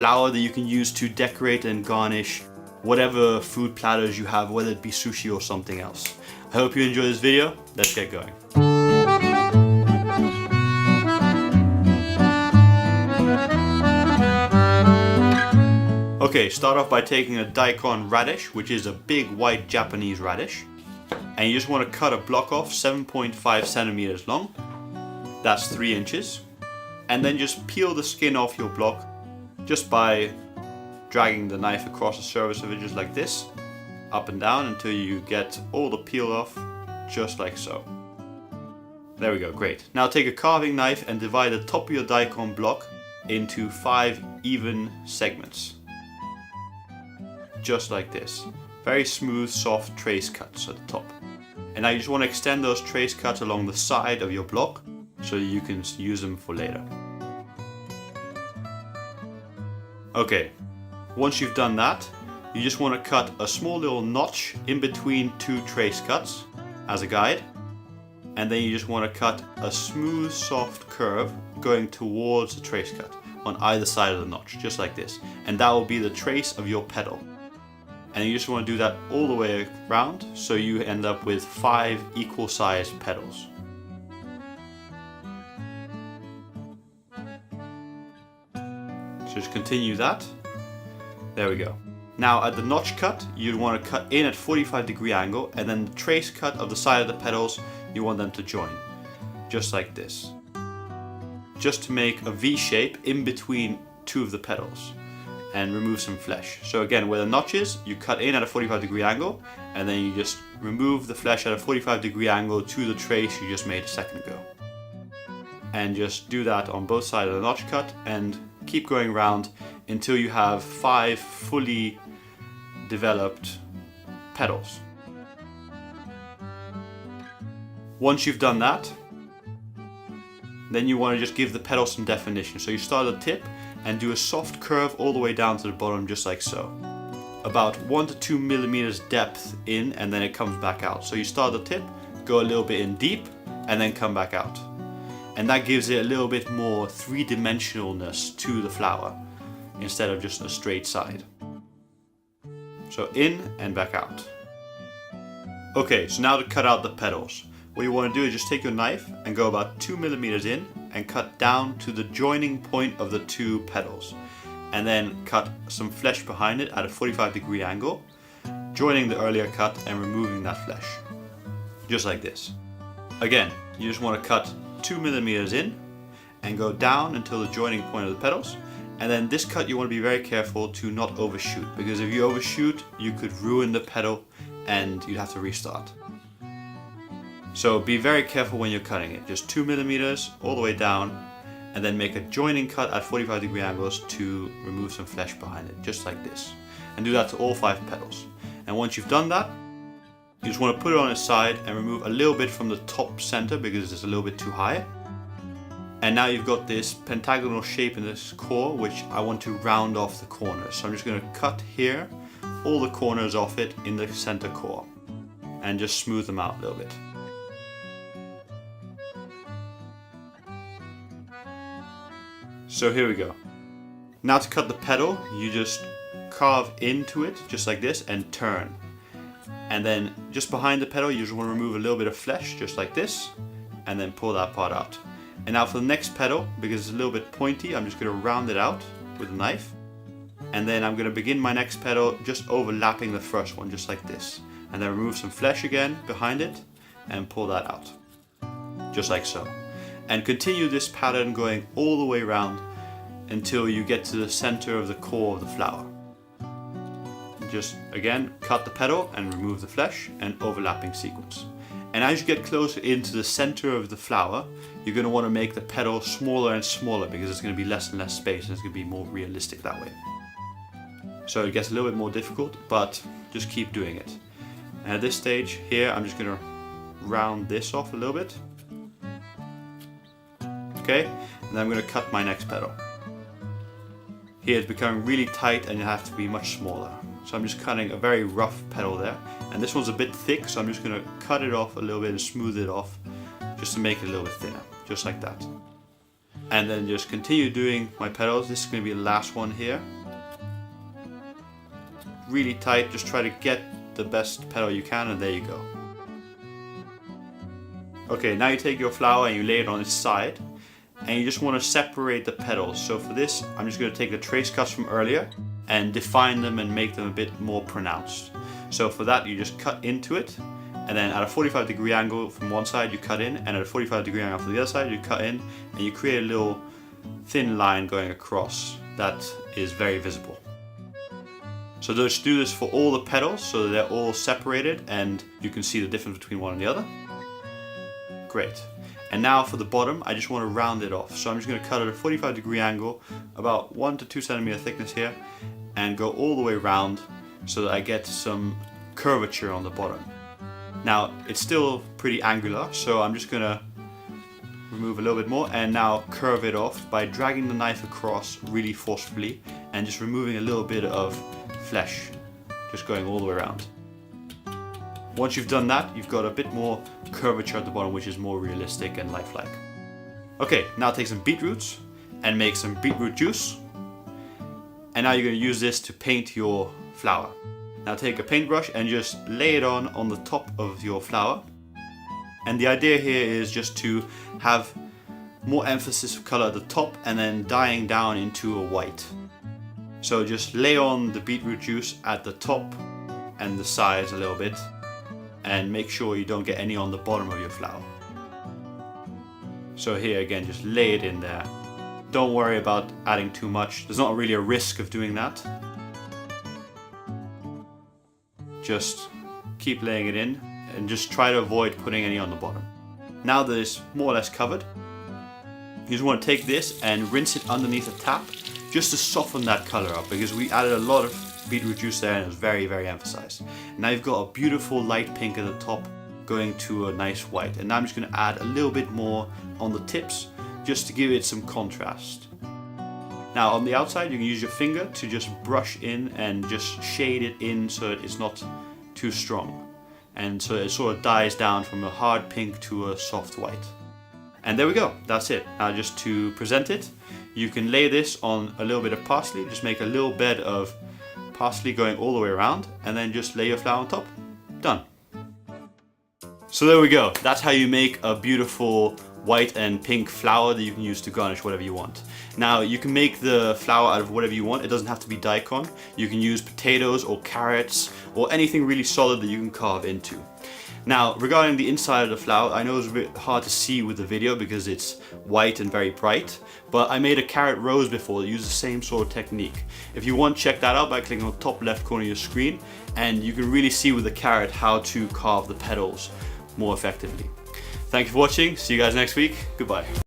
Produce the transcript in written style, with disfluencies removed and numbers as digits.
flour that you can use to decorate and garnish whatever food platters you have, whether it be sushi or something else. I hope you enjoy this video. Let's get going. Okay, start off by taking a Daikon radish, which is a big white Japanese radish. And you just want to cut a block off 7.5 centimeters long. That's 3 inches. And then just peel the skin off your block just by dragging the knife across the surface of it, just like this, up and down until you get all the peel off, just like so. There we go, great. Now take a carving knife and divide the top of your daikon block into 5 even segments. Just like this. Very smooth, soft trace cuts at the top. And now you just want to extend those trace cuts along the side of your block so that you can use them for later. Okay, once you've done that, you just want to cut a small little notch in between 2 trace cuts as a guide. And then you just want to cut a smooth, soft curve going towards the trace cut on either side of the notch, just like this. And that will be the trace of your petal. And you just want to do that all the way around so you end up with 5 equal sized petals. So just continue that. There we go. Now at the notch cut, you'd want to cut in at 45-degree angle, and then the trace cut of the side of the petals, you want them to join. Just like this. Just to make a V shape in between 2 of the petals and remove some flesh. So again, where the notch is, you cut in at a 45-degree angle, and then you just remove the flesh at a 45-degree angle to the trace you just made a second ago. And just do that on both sides of the notch cut and keep going around until you have 5 fully developed petals. Once you've done that, then you want to just give the petals some definition. So you start at the tip and do a soft curve all the way down to the bottom, just like so. About 1 to 2 millimeters depth in, and then it comes back out. So you start at the tip, go a little bit in deep, and then come back out. And that gives it a little bit more 3-dimensionalness to the flower, instead of just a straight side. So in and back out. Okay, so now to cut out the petals. What you want to do is just take your knife and go about 2 millimeters in and cut down to the joining point of the 2 petals. And then cut some flesh behind it at a 45-degree angle, joining the earlier cut and removing that flesh. Just like this. Again, you just want to cut 2 millimeters in and go down until the joining point of the petals. And then this cut you want to be very careful to not overshoot, because if you overshoot you could ruin the petal and you'd have to restart. So be very careful when you're cutting it. Just 2 millimeters all the way down, and then make a joining cut at 45-degree angles to remove some flesh behind it, just like this. And do that to all 5 petals. And once you've done that, you just want to put it on its side and remove a little bit from the top center because it's a little bit too high. And now you've got this pentagonal shape in this core, which I want to round off the corners. So I'm just going to cut here all the corners off it in the center core and just smooth them out a little bit. So here we go. Now to cut the petal, you just carve into it just like this and turn. And then just behind the petal, you just want to remove a little bit of flesh just like this and then pull that part out. And now for the next petal, because it's a little bit pointy, I'm just going to round it out with a knife. And then I'm going to begin my next petal just overlapping the first one, just like this. And then remove some flesh again behind it and pull that out. Just like so. And continue this pattern going all the way around until you get to the center of the core of the flower. Just again, cut the petal and remove the flesh, and overlapping sequence. And as you get closer into the center of the flower, you're going to want to make the petal smaller and smaller because it's going to be less and less space and it's going to be more realistic that way. So it gets a little bit more difficult, but just keep doing it. And at this stage here, I'm just going to round this off a little bit. Okay, and then I'm going to cut my next petal. Here it's becoming really tight and you have to be much smaller. So I'm just cutting a very rough petal there. And this one's a bit thick, so I'm just going to cut it off a little bit and smooth it off just to make it a little bit thinner, just like that. And then just continue doing my petals. This is going to be the last one here. Really tight, just try to get the best petal you can, and there you go. Okay, now you take your flower and you lay it on its side, and you just want to separate the petals. So for this, I'm just going to take the trace cuts from earlier and define them and make them a bit more pronounced. So for that, you just cut into it, and then at a 45-degree angle from one side you cut in, and at a 45-degree angle from the other side you cut in, and you create a little thin line going across that is very visible. So just do this for all the petals so that they're all separated and you can see the difference between one and the other. Great. And now for the bottom, I just want to round it off. So I'm just going to cut at a 45-degree angle, about 1 to 2 centimeter thickness here, and go all the way around so that I get some curvature on the bottom. Now it's still pretty angular, so I'm just going to remove a little bit more and now curve it off by dragging the knife across really forcefully and just removing a little bit of flesh, just going all the way around. Once you've done that, you've got a bit more curvature at the bottom, which is more realistic and lifelike. Okay, now take some beetroots and make some beetroot juice. And now you're going to use this to paint your flower. Now take a paintbrush and just lay it on the top of your flower. And the idea here is just to have more emphasis of color at the top and then dyeing down into a white. So just lay on the beetroot juice at the top and the sides a little bit, and make sure you don't get any on the bottom of your flower. So here again, just lay it in there. Don't worry about adding too much. There's not really a risk of doing that. Just keep laying it in and just try to avoid putting any on the bottom. Now that it's more or less covered, you just want to take this and rinse it underneath a tap just to soften that color up, because we added a lot of beetroot juice there and it was very, very emphasized. Now you've got a beautiful light pink at the top going to a nice white, and now I'm just going to add a little bit more on the tips just to give it some contrast. Now on the outside you can use your finger to just brush in and just shade it in so that it's not too strong, and so it sort of dies down from a hard pink to a soft white. And there we go, that's it. Now just to present it, you can lay this on a little bit of parsley. Just make a little bed of parsley going all the way around, and then just lay your flower on top. Done. So there we go. That's how you make a beautiful white and pink flower that you can use to garnish whatever you want. Now you can make the flower out of whatever you want. It doesn't have to be daikon. You can use potatoes or carrots or anything really solid that you can carve into. Now regarding the inside of the flower, I know it's a bit hard to see with the video because it's white and very bright, but I made a carrot rose before that used the same sort of technique. If you want, check that out by clicking on the top left corner of your screen, and you can really see with the carrot how to carve the petals more effectively. Thank you for watching. See you guys next week. Goodbye.